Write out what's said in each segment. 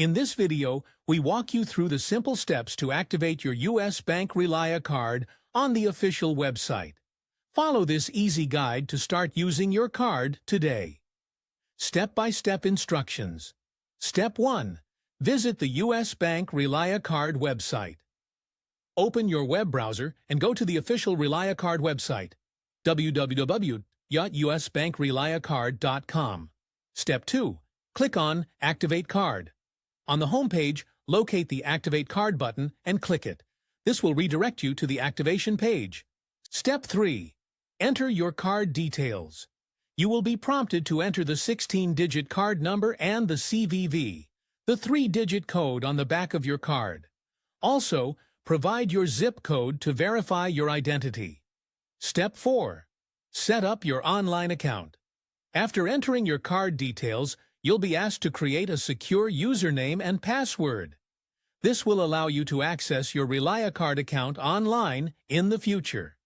In this video, we walk you through the simple steps to activate your U.S. Bank ReliaCard on the official website. Follow this easy guide to start using your card today. Step-by-step instructions. Step 1. Visit the U.S. Bank ReliaCard website. Open your web browser and go to the official ReliaCard website, www.usbankreliacard.com. Step 2. Click on Activate Card. On the home page, locate the Activate Card button and click it. This will redirect you to the activation page. Step 3. Enter your card details. You will be prompted to enter the 16-digit card number and the CVV, the 3-digit code on the back of your card. Also, provide your zip code to verify your identity. Step 4. Set up your online account. After entering your card details, you'll be asked to create a secure username and password. This will allow you to access your ReliaCard account online in the future.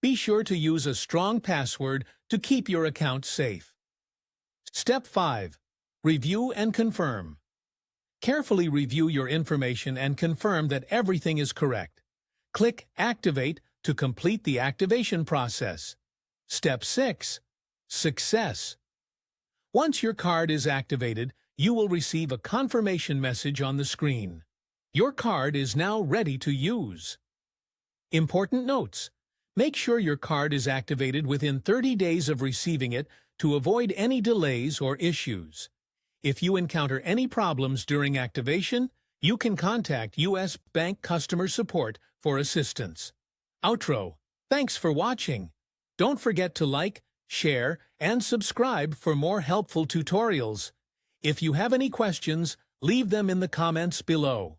Be sure to use a strong password to keep your account safe. Step 5. Review and confirm. Carefully review your information and confirm that everything is correct. Click Activate to complete the activation process. Step 6. Success. Once your card is activated, you will receive a confirmation message on the screen. Your card is now ready to use. Important notes. Make sure your card is activated within 30 days of receiving it to avoid any delays or issues. If you encounter any problems during activation, you can contact U.S. Bank Customer Support for assistance. Outro. Thanks for watching. Don't forget to like, share, and subscribe for more helpful tutorials. If you have any questions, leave them in the comments below.